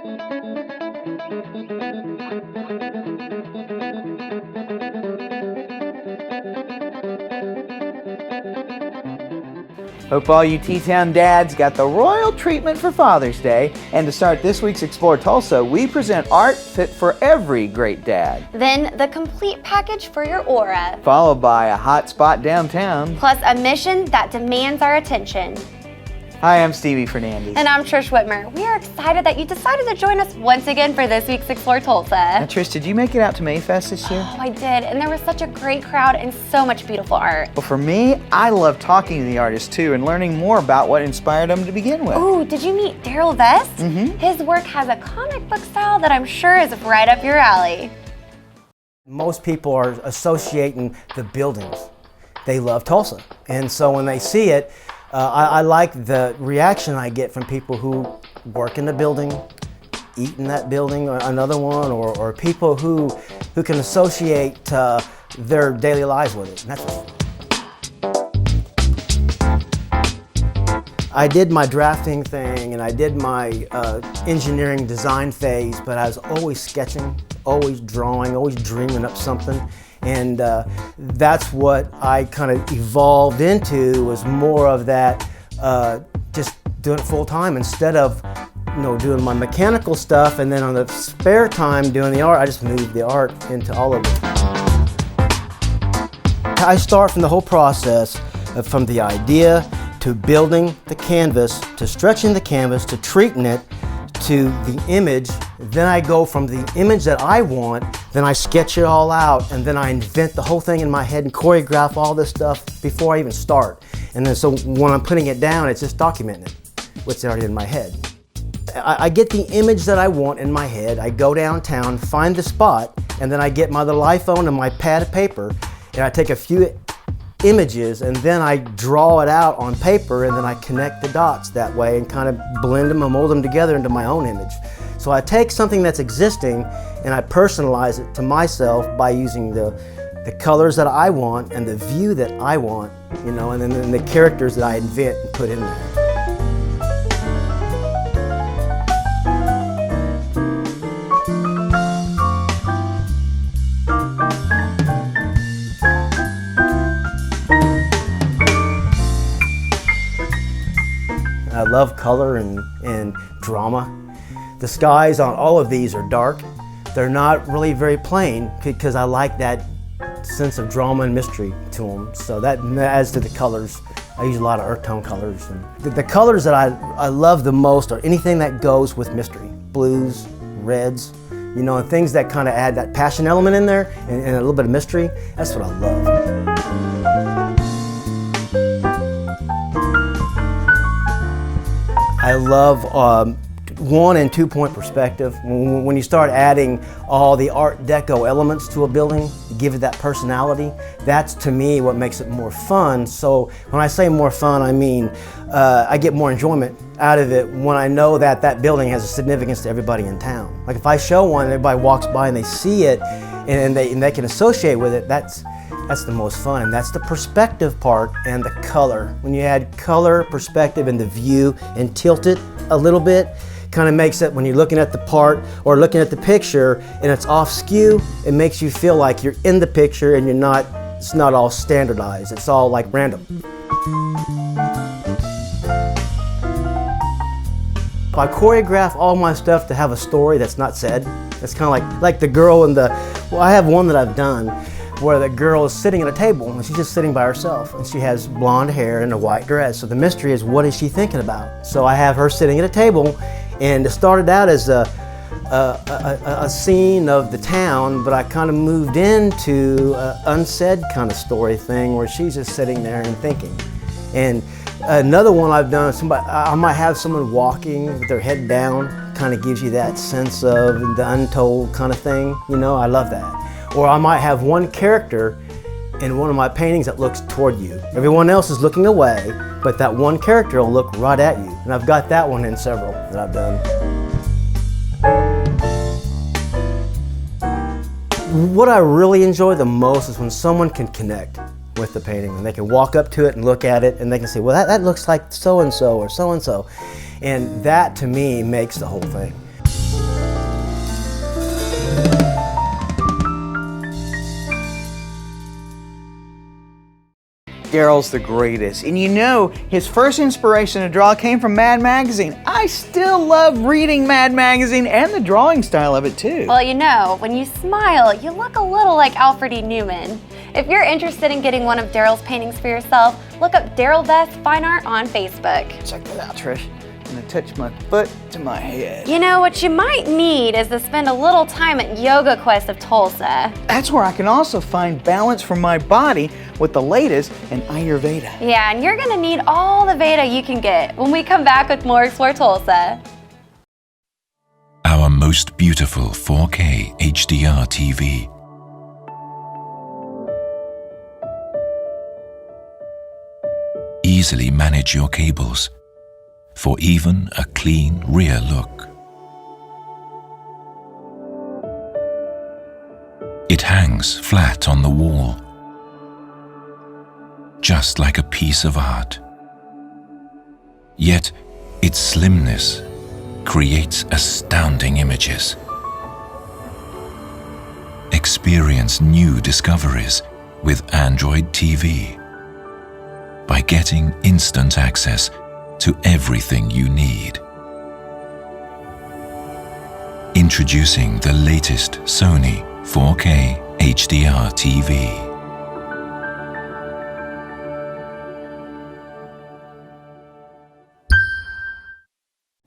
Hope all you T-Town dads got the royal treatment for Father's Day. And to start this week's Explore Tulsa, we present art fit for every great dad. Then the complete package for your aura. Followed by a hot spot downtown. Plus a mission that demands our attention. Hi, I'm Stevie Fernandez. And I'm Trish Whitmer. We are excited that you decided to join us once again for this week's Explore Tulsa. Now, Trish, did you make it out to Mayfest this year? Oh, I did, and there was such a great crowd and so much beautiful art. Well, for me, I love talking to the artists too and learning more about what inspired them to begin with. Oh, did you meet Darrell Vest? Mm-hmm. His work has a comic book style that I'm sure is right up your alley. Most people are associating the buildings. They love Tulsa, and so when they see it, I like the reaction I get from people who work in the building, eat in that building, or another one, or people who can associate their daily lives with it. And that's I did my drafting thing and I did my engineering design phase, but I was always sketching, always drawing, always dreaming up something. And that's what I kind of evolved into, was more of that, just doing it full time instead of, doing my mechanical stuff, and then on the spare time doing the art, I just moved the art into all of it. I start from the whole process, from the idea to building the canvas, to stretching the canvas, to treating it, to the image. Then I go from the image that I want, then I sketch it all out, and then I invent the whole thing in my head and choreograph all this stuff before I even start. And then so when I'm putting it down, it's just documenting it, what's already in my head. I get the image that I want in my head, I go downtown, find the spot, and then I get my little iPhone and my pad of paper, and I take a few images, and then I draw it out on paper, and then I connect the dots that way and kind of blend them and mold them together into my own image. So I take something that's existing and I personalize it to myself by using the colors that I want and the view that I want, and then the characters that I invent and put in there. I love color and drama. The skies on all of these are dark. They're not really very plain because I like that sense of drama and mystery to them. So that adds to the colors. I use a lot of earth tone colors. And the colors that I love the most are anything that goes with mystery. Blues, reds, and things that kind of add that passion element in there and a little bit of mystery. That's what I love. I love 1 and 2 point perspective. When you start adding all the Art Deco elements to a building, give it that personality, that's to me what makes it more fun. So when I say more fun, I mean I get more enjoyment out of it when I know that that building has a significance to everybody in town. Like if I show one and everybody walks by and they see it and they can associate with it, that's the most fun, and that's the perspective part and the color. When you add color, perspective, and the view and tilt it a little bit, kind of makes it, when you're looking at the part or looking at the picture and it's off skew, it makes you feel like you're in the picture and it's not all standardized, it's all like random. I choreograph all my stuff to have a story that's not said. It's kind of like the girl I have one that I've done where the girl is sitting at a table and she's just sitting by herself and she has blonde hair and a white dress. So the mystery is, what is she thinking about? So I have her sitting at a table, and it started out as a scene of the town, but I kind of moved into an unsaid kind of story thing where she's just sitting there and thinking. And another one I've done, I might have someone walking with their head down, kind of gives you that sense of the untold kind of thing, I love that. Or I might have one character in one of my paintings that looks toward you. Everyone else is looking away, but that one character will look right at you. And I've got that one in several that I've done. What I really enjoy the most is when someone can connect with the painting and they can walk up to it and look at it and they can say, well, that looks like so-and-so or so-and-so. And that to me makes the whole thing. Darrell's the greatest. And you know, his first inspiration to draw came from Mad Magazine. I still love reading Mad Magazine and the drawing style of it too. Well, you know, when you smile, you look a little like Alfred E. Newman. If you're interested in getting one of Darrell's paintings for yourself, look up Darrell Vest Fine Art on Facebook. Check that out, Trish. I'm gonna touch my foot to my head. You know, what you might need is to spend a little time at Yoga Quest of Tulsa. That's where I can also find balance for my body with the latest in Ayurveda. Yeah, and you're gonna need all the Veda you can get when we come back with more Explore Tulsa. Our most beautiful 4K HDR TV. Easily manage your cables for even a clean rear look. It hangs flat on the wall, just like a piece of art. Yet its slimness creates astounding images. Experience new discoveries with Android TV by getting instant access to everything you need. Introducing the latest Sony 4K HDR TV.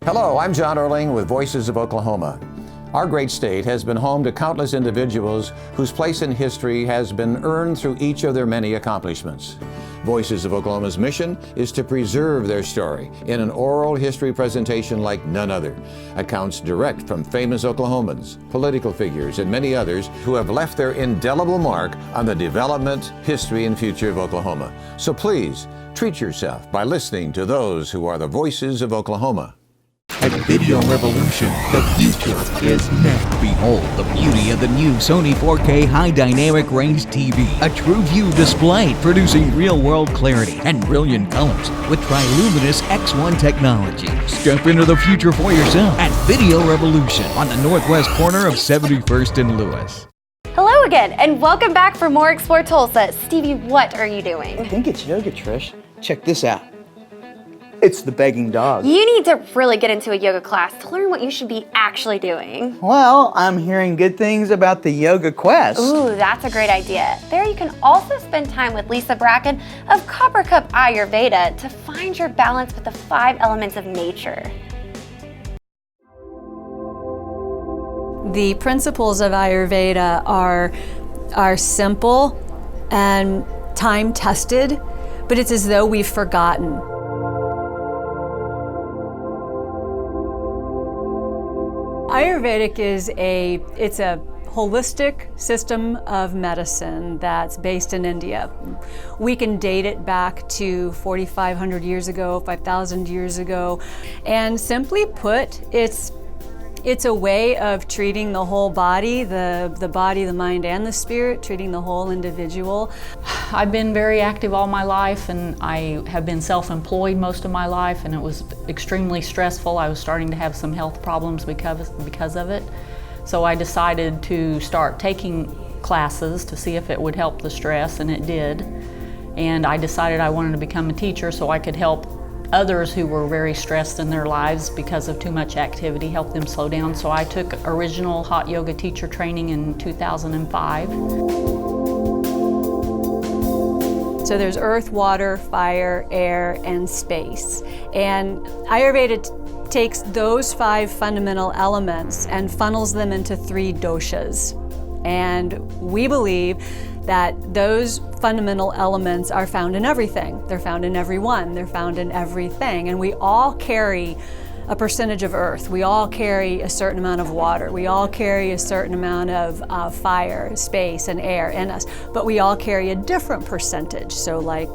Hello, I'm John Erling with Voices of Oklahoma. Our great state has been home to countless individuals whose place in history has been earned through each of their many accomplishments. Voices of Oklahoma's mission is to preserve their story in an oral history presentation like none other. Accounts direct from famous Oklahomans, political figures, and many others who have left their indelible mark on the development, history, and future of Oklahoma. So please, treat yourself by listening to those who are the voices of Oklahoma. At Video Revolution, the future is now. Behold the beauty of the new Sony 4K High Dynamic Range TV. A true view display producing real-world clarity and brilliant colors with Triluminous X1 technology. Step into the future for yourself at Video Revolution on the northwest corner of 71st and Lewis. Hello again, and welcome back for more Explore Tulsa. Stevie, what are you doing? I think it's yoga, Trish. Check this out. It's the begging dog. You need to really get into a yoga class to learn what you should be actually doing. Well, I'm hearing good things about the Yoga Quest. Ooh, that's a great idea. There you can also spend time with Lisa Bracken of Cup Ayurveda to find your balance with the 5 elements of nature. The principles of Ayurveda are simple and time-tested, but it's as though we've forgotten. Ayurvedic is a holistic system of medicine that's based in India. We can date it back to 4,500 years ago, 5,000 years ago, and simply put, it's a way of treating the whole body, the body, the mind, and the spirit, treating the whole individual. I've been very active all my life, and I have been self-employed most of my life, and it was extremely stressful. I was starting to have some health problems because of it. So I decided to start taking classes to see if it would help the stress, and it did. And I decided I wanted to become a teacher so I could help others who were very stressed in their lives because of too much activity, help them slow down. So I took original hot yoga teacher training in 2005. So there's earth, water, fire, air, and space. And Ayurveda takes those 5 fundamental elements and funnels them into 3 doshas. And we believe that those fundamental elements are found in everything. They're found in everyone, they're found in everything. And we all carry a percentage of earth. We all carry a certain amount of water. We all carry a certain amount of fire, space, and air in us. But we all carry a different percentage. So like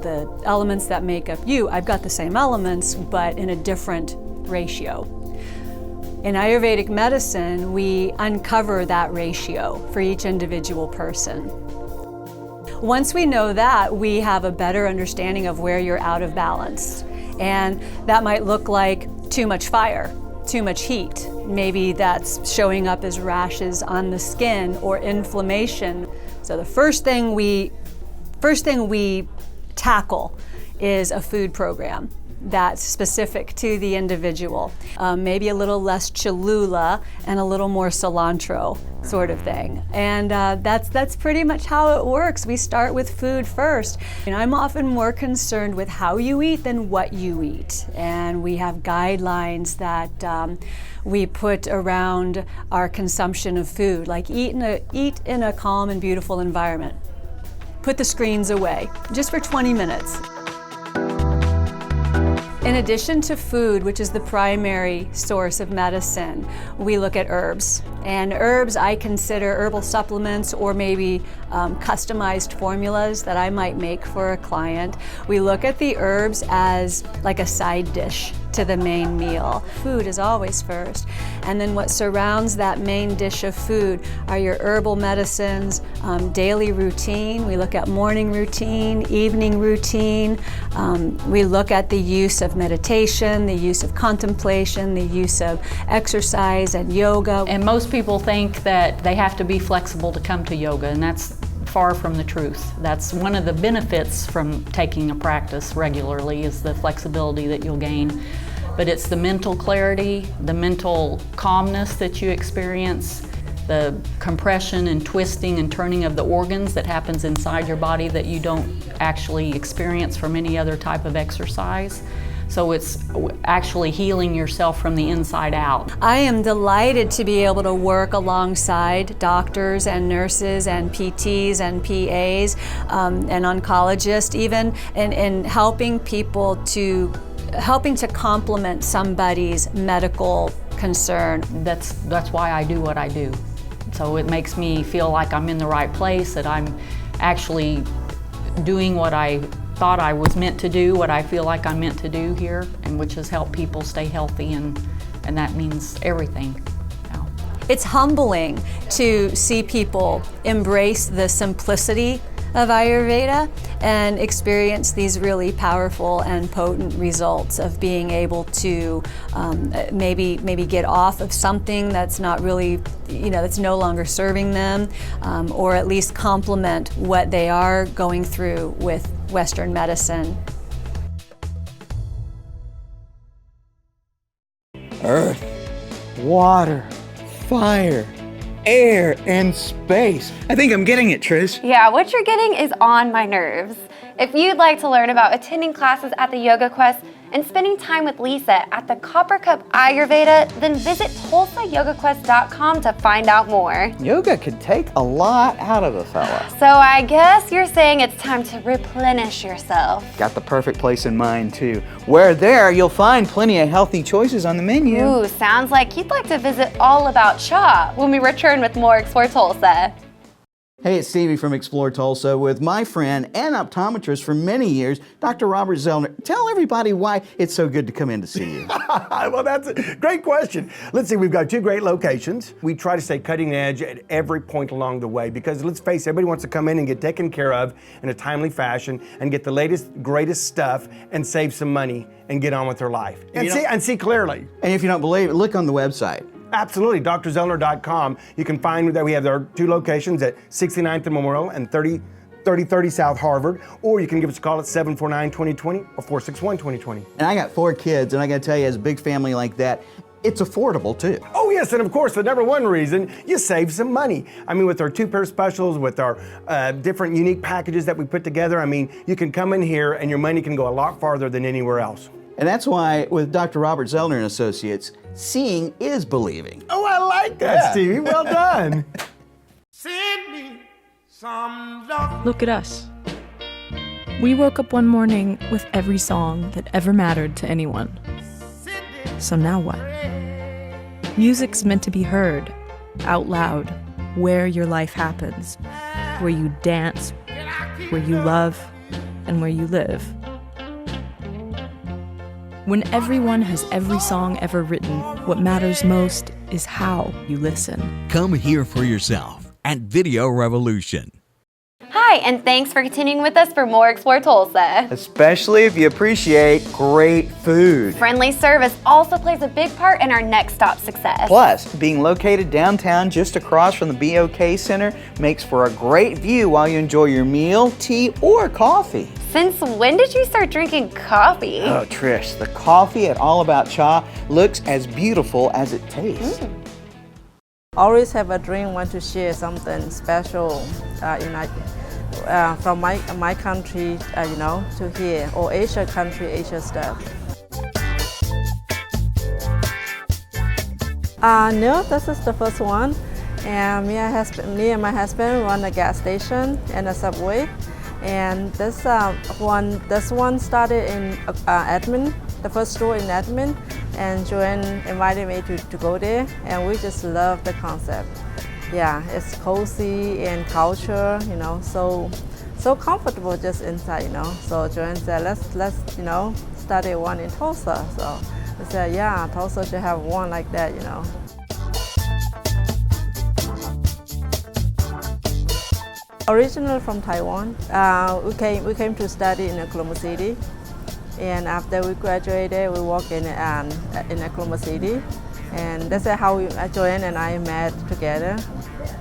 the elements that make up you, I've got the same elements, but in a different ratio. In Ayurvedic medicine, we uncover that ratio for each individual person. Once we know that, we have a better understanding of where you're out of balance. And that might look like too much fire, too much heat. Maybe that's showing up as rashes on the skin or inflammation. So the first thing we tackle is a food program that's specific to the individual. Maybe a little less Cholula and a little more cilantro sort of thing. And that's pretty much how it works. We start with food first. And I'm often more concerned with how you eat than what you eat. And we have guidelines that we put around our consumption of food, like eat in a calm and beautiful environment. Put the screens away, just for 20 minutes. In addition to food, which is the primary source of medicine, we look at herbs. And herbs I consider herbal supplements or maybe customized formulas that I might make for a client. We look at the herbs as like a side dish to the main meal. Food is always first. And then what surrounds that main dish of food are your herbal medicines, daily routine. We look at morning routine, evening routine. We look at the use of meditation, the use of contemplation, the use of exercise and yoga. And most people think that they have to be flexible to come to yoga, and that's far from the truth. That's one of the benefits from taking a practice regularly, is the flexibility that you'll gain. But it's the mental clarity, the mental calmness that you experience, the compression and twisting and turning of the organs that happens inside your body that you don't actually experience from any other type of exercise. So it's actually healing yourself from the inside out. I am delighted to be able to work alongside doctors and nurses and PTs and PAs and oncologists, even in helping to complement somebody's medical concern. That's why I do what I do. So it makes me feel like I'm in the right place, that I'm actually doing what I thought I was meant to do, what I feel like I'm meant to do here, and which is help people stay healthy, and that means everything. It's humbling to see people embrace the simplicity of Ayurveda and experience these really powerful and potent results of being able to maybe get off of something that's not really, that's no longer serving them, or at least complement what they are going through with Western medicine. Earth, water, fire, air, and space. I think I'm getting it, Trish. Yeah, what you're getting is on my nerves. If you'd like to learn about attending classes at the Yoga Quest and spending time with Lisa at the Cup Ayurveda, then visit TulsaYogaQuest.com to find out more. Yoga could take a lot out of a fella. So I guess you're saying it's time to replenish yourself. Got the perfect place in mind, too. Where there, you'll find plenty of healthy choices on the menu. Ooh, sounds like you'd like to visit All About Cha when we return with more Explore Tulsa. Hey, it's Stevie from Explore Tulsa with my friend and optometrist for many years, Dr. Robert Zellner. Tell everybody why it's so good to come in to see you. Well, that's a great question. Let's see, we've got 2 great locations. We try to stay cutting edge at every point along the way because, let's face it, everybody wants to come in and get taken care of in a timely fashion and get the latest, greatest stuff and save some money and get on with their life and see clearly. And if you don't believe it, look on the website. Absolutely, drzellner.com. You can find that we have our 2 locations at 69th and Memorial and 3030 South Harvard, or you can give us a call at 749-2020 or 461-2020. And I got 4 kids, and I gotta tell you, as a big family like that, it's affordable too. Oh yes, and of course, the number one reason, you save some money. I mean, with our 2-pair specials, with our different unique packages that we put together, I mean, you can come in here and your money can go a lot farther than anywhere else. And that's why with Dr. Robert Zellner and Associates, seeing is believing. Oh, I like that, Stevie. Well done. Send me some love. Look at us. We woke up one morning with every song that ever mattered to anyone. So now what? Music's meant to be heard, out loud, where your life happens, where you dance, where you love, and where you live. When everyone has every song ever written, what matters most is how you listen. Come hear for yourself at Video Revolution. Hi, and thanks for continuing with us for more Explore Tulsa. Especially if you appreciate great food. Friendly service also plays a big part in our next stop success. Plus, being located downtown just across from the BOK Center makes for a great view while you enjoy your meal, tea, or coffee. Since when did you start drinking coffee? Oh, Trish, the coffee at All About Cha looks as beautiful as it tastes. Always have a dream, want to share something special, from my country, to here, or Asia country, Asia stuff. No, this is the first one. And me and my husband run a gas station and a Subway. And this one started in Edmond, the first store in Edmond. And Joanne invited me to go there, and we just love the concept. Yeah, it's cozy and culture, so comfortable just inside, So Joanne said, let's start one in Tulsa. So I said, yeah, Tulsa should have one like that, Originally from Taiwan, we came to study in Oklahoma City. And after we graduated, we worked in Oklahoma City. And that's how Joanne and I met together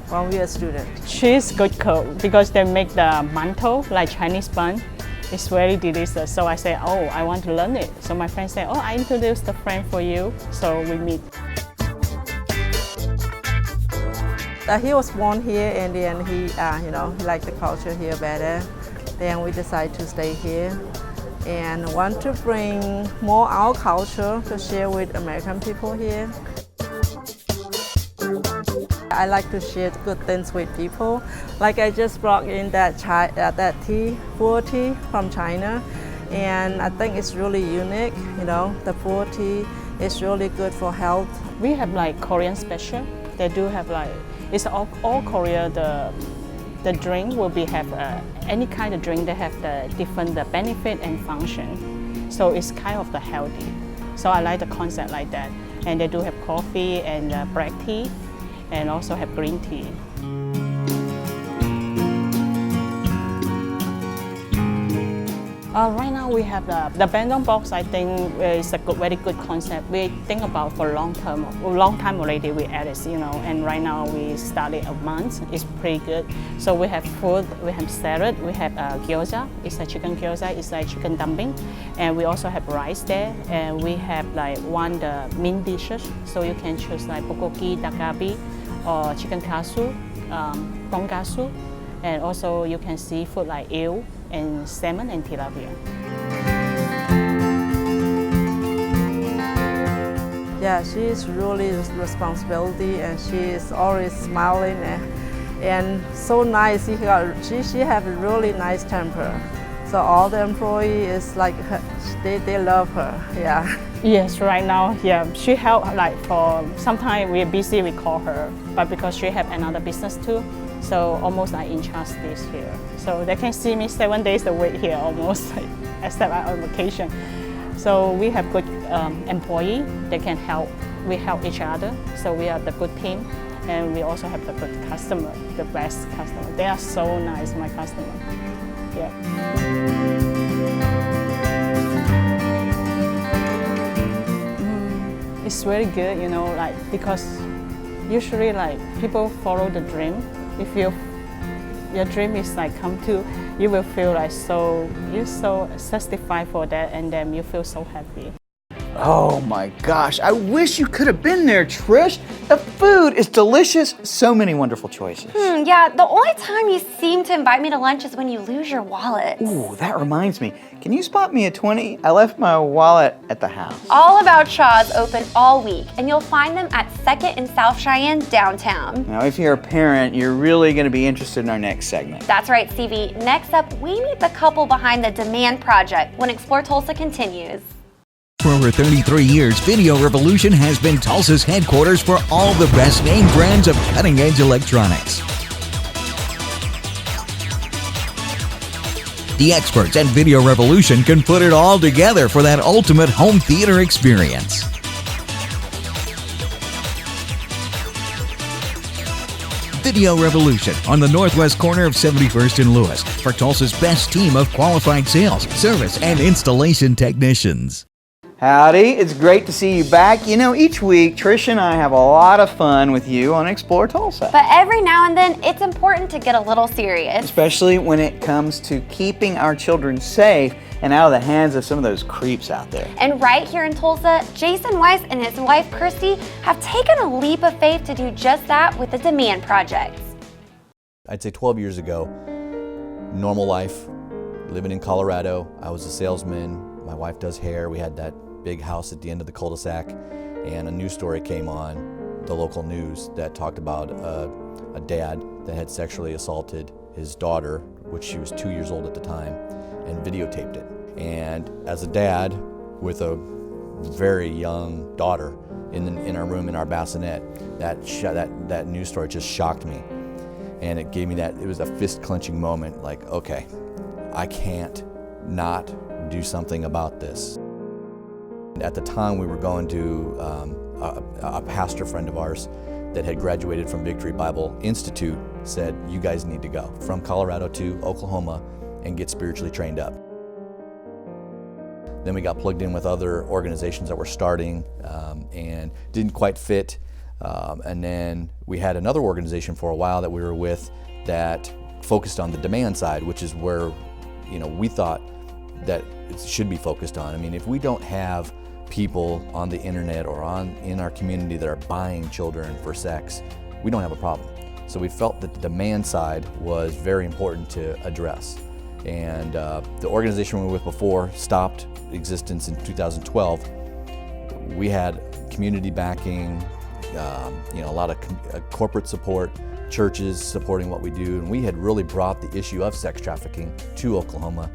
when we were students. She's good cook because they make the mantou, like Chinese bun. It's very delicious. So I said, oh, I want to learn it. So my friend said, oh, I introduced a friend for you. So we meet. He was born here, and then he liked the culture here better. Then we decided to stay here. And want to bring more our culture to share with American people here. I like to share good things with people. Like I just brought in that tea, full tea from China, and I think it's really unique. The full tea is really good for health. We have like Korean special. They do have like it's all Korea. The drink will have any kind of drink that have the different benefit and function. So it's kind of the healthy. So I like the concept like that. And they do have coffee and black tea, and also have green tea. Right now we have the bento box. I think is a very good concept. We think about for long time already. We added, and right now we started a month. It's pretty good. So we have food, we have salad, we have gyoza. It's a chicken gyoza. It's like chicken dumpling, and we also have rice there. And we have like the main dishes. So you can choose like bulgogi, dagabi, or chicken katsu, tonkatsu, and also you can see food like eel and salmon and tilapia. Yeah, she is really responsibility, and she is always smiling and so nice. She have a really nice temper. So all the employees is like her, they love her. Yeah. Yes, right now, yeah, she help like for sometimes we're busy, we call her, but because she have another business too. So almost I in charge this here. So they can see me 7 days a week here almost, except I'm on vacation. So we have good employee. They can help. We help each other. So we are the good team, and we also have the good customer, the best customer. They are so nice, my customer. Yeah. It's very good, like because usually like people follow the dream. If your dream is like come true, you will feel like you're so satisfied for that, and then you feel so happy. Oh my gosh, I wish you could have been there, Trish. The food is delicious, so many wonderful choices. Yeah, the only time you seem to invite me to lunch is when you lose your wallet. Ooh, that reminds me. Can you spot me a 20? I left my wallet at the house. All About Cha is open all week, and you'll find them at 2nd and South Cheyenne downtown. Now, if you're a parent, you're really going to be interested in our next segment. That's right, Stevie. Next up, we meet the couple behind the Demand Project when Explore Tulsa continues. For over 33 years, Video Revolution has been Tulsa's headquarters for all the best name brands of cutting-edge electronics. The experts at Video Revolution can put it all together for that ultimate home theater experience. Video Revolution on the northwest corner of 71st and Lewis for Tulsa's best team of qualified sales, service, and installation technicians. Howdy, it's great to see you back. You know, each week, Trish and I have a lot of fun with you on Explore Tulsa. But every now and then, it's important to get a little serious. Especially when it comes to keeping our children safe and out of the hands of some of those creeps out there. And right here in Tulsa, Jason Weiss and his wife, Christy, have taken a leap of faith to do just that with the Demand Project. I'd say 12 years ago, normal life, living in Colorado. I was a salesman. My wife does hair. We had that big house at the end of the cul-de-sac, and a news story came on the local news that talked about a dad that had sexually assaulted his daughter, which she was 2 years old at the time, and videotaped it. And as a dad with a very young daughter in our room in our bassinet, that news story just shocked me. And it gave me it was a fist-clenching moment, like, okay, I can't not do something about this. At the time, we were going to a pastor friend of ours that had graduated from Victory Bible Institute said, you guys need to go from Colorado to Oklahoma and get spiritually trained up. Then we got plugged in with other organizations that were starting and didn't quite fit. And then we had another organization for a while that we were with that focused on the demand side, which is where, you know, we thought that it should be focused on. I mean, if we don't have people on the internet or in our community that are buying children for sex, we don't have a problem. So we felt that the demand side was very important to address. And the organization we were with before stopped existence in 2012. We had community backing, you know, a lot of corporate support, churches supporting what we do, and we had really brought the issue of sex trafficking to Oklahoma,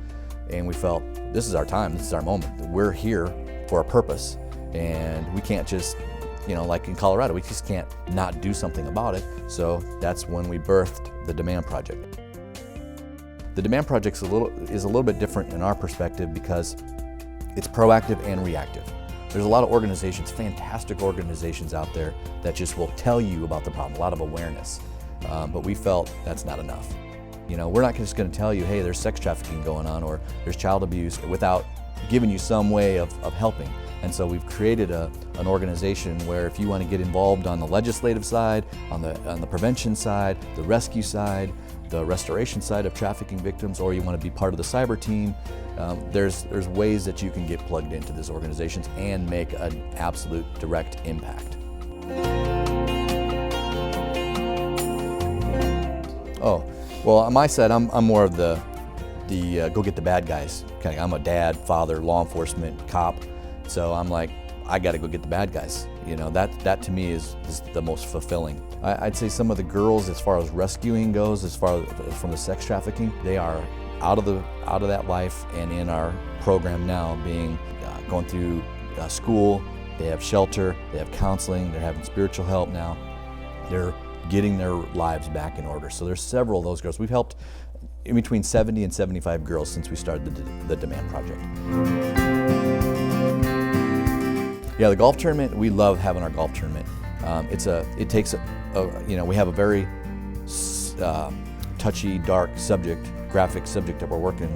and we felt this is our time, this is our moment. We're here for a purpose, and we can't just, you know, like in Colorado, we just can't not do something about it. So that's when we birthed the Demand Project. The Demand Project is a little bit different in our perspective because it's proactive and reactive. There's a lot of organizations, fantastic organizations out there that just will tell you about the problem, a lot of awareness. But we felt that's not enough. You know, we're not just going to tell you, hey, there's sex trafficking going on or there's child abuse without giving you some way of helping. And so we've created an organization where if you want to get involved on the legislative side, on the prevention side, the rescue side, the restoration side of trafficking victims, or you want to be part of the cyber team, there's ways that you can get plugged into these organizations and make an absolute direct impact. Oh, well, on my side, I'm more of the go get the bad guys. I'm a dad, father, law enforcement, cop, so I'm like, I got to go get the bad guys. You know, that to me is the most fulfilling. I'd say some of the girls, as far as rescuing goes, as far as from the sex trafficking, they are out of that life and in our program now, being going through school. They have shelter, they have counseling, they're having spiritual help now. They're getting their lives back in order. So there's several of those girls. We've helped in between 70 and 75 girls since we started the Demand Project. Yeah, the golf tournament, we love having our golf tournament. It takes you know, we have a very touchy, dark subject, graphic subject that we're working,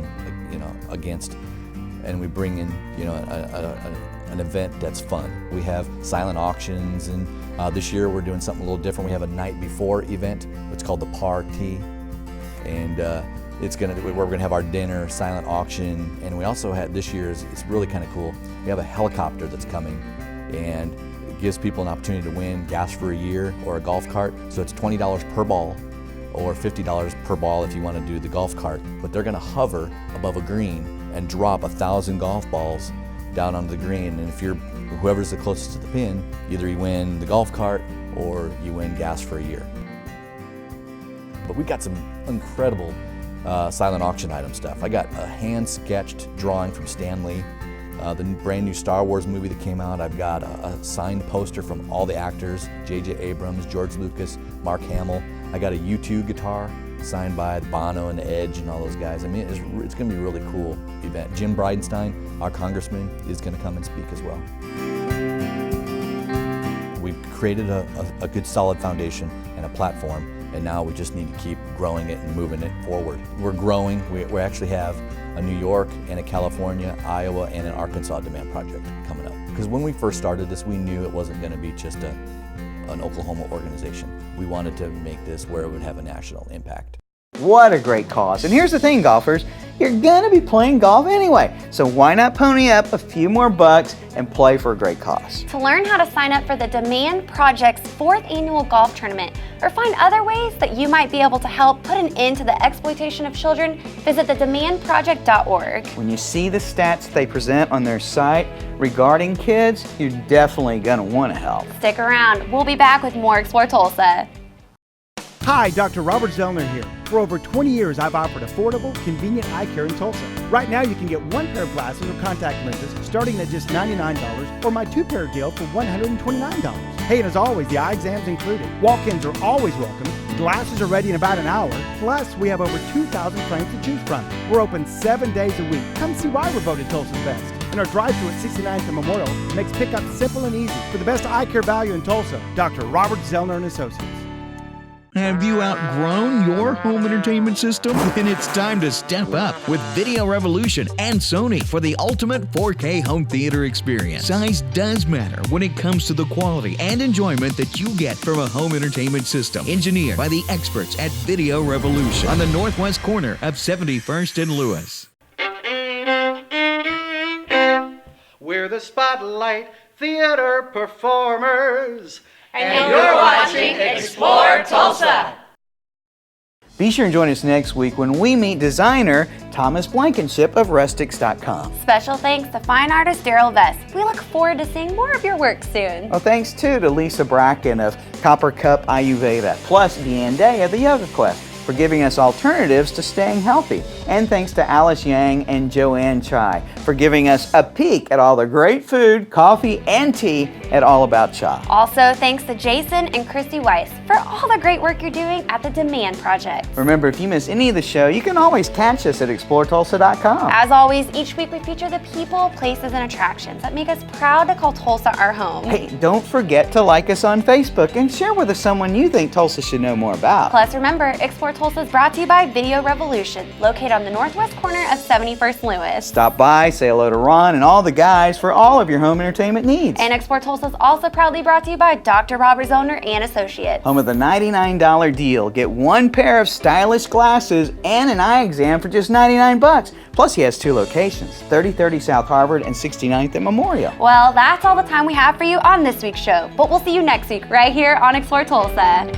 you know, against, and we bring in, you know, an event that's fun. We have silent auctions, and this year we're doing something a little different. We have a night before event. It's called the Party, and we're gonna have our dinner, silent auction, and we also had this year it's really kind of cool. We have a helicopter that's coming, and it gives people an opportunity to win gas for a year or a golf cart. So it's $20 per ball, or $50 per ball if you want to do the golf cart. But they're going to hover above a green and drop 1,000 golf balls down onto the green. And if whoever's the closest to the pin, either you win the golf cart or you win gas for a year. But we got some incredible silent auction item stuff. I got a hand-sketched drawing from Stan Lee, the brand new Star Wars movie that came out. I've got a signed poster from all the actors, J.J. Abrams, George Lucas, Mark Hamill. I got a U2 guitar signed by Bono and The Edge and all those guys. I mean, it's going to be a really cool event. Jim Bridenstine, our congressman, is going to come and speak as well. We've created a good solid foundation and a platform, and now we just need to keep growing it and moving it forward. We're growing. We actually have a New York and a California, Iowa, and an Arkansas demand project coming up. Because when we first started this, we knew it wasn't going to be just an Oklahoma organization. We wanted to make this where it would have a national impact. What a great cause. And here's the thing, golfers, you're gonna be playing golf anyway, so why not pony up a few more bucks and play for a great cause? To learn how to sign up for the Demand Project's 4th annual golf tournament or find other ways that you might be able to help put an end to the exploitation of children, visit thedemandproject.org. When you see the stats they present on their site regarding kids, you're definitely gonna wanna help. Stick around, we'll be back with more Explore Tulsa. Hi, Dr. Robert Zellner here. For over 20 years, I've offered affordable, convenient eye care in Tulsa. Right now, you can get 1 pair of glasses or contact lenses starting at just $99 or my 2-pair deal for $129. Hey, and as always, the eye exam's included. Walk-ins are always welcome. Glasses are ready in about an hour. Plus, we have over 2,000 frames to choose from. We're open 7 days a week. Come see why we're voted Tulsa's best. And our drive-thru at 69th and Memorial makes pickup simple and easy. For the best eye care value in Tulsa, Dr. Robert Zellner and Associates. Have you outgrown your home entertainment system? Then it's time to step up with Video Revolution and Sony for the ultimate 4K home theater experience. Size does matter when it comes to the quality and enjoyment that you get from a home entertainment system. Engineered by the experts at Video Revolution on the northwest corner of 71st and Lewis. We're the Spotlight Theater Performers. And you're watching Explore Tulsa. Be sure and join us next week when we meet designer Thomas Blankenship of Rustics.com. Special thanks to fine artist Darrell Vest. We look forward to seeing more of your work soon. Well, thanks too to Lisa Bracken of Cup Ayurveda, plus Deanne Day of the Yoga Quest for giving us alternatives to staying healthy. And thanks to Alice Yang and Joanne Chai for giving us a peek at all the great food, coffee, and tea at All About Cha. Also, thanks to Jason and Christy Weiss for all the great work you're doing at the Demand Project. Remember, if you miss any of the show, you can always catch us at exploretulsa.com. As always, each week we feature the people, places, and attractions that make us proud to call Tulsa our home. Hey, don't forget to like us on Facebook and share with us someone you think Tulsa should know more about. Plus, remember, Explore Tulsa is brought to you by Video Revolution, located on the northwest corner of 71st Lewis. Stop by, say hello to Ron and all the guys for all of your home entertainment needs. And Explore Tulsa is also proudly brought to you by Dr. Robert Zellner and Associates. Home of the $99 deal. Get 1 pair of stylish glasses and an eye exam for just $99. Plus, he has 2 locations, 3030 South Harvard and 69th at Memorial. Well, that's all the time we have for you on this week's show, but we'll see you next week right here on Explore Tulsa.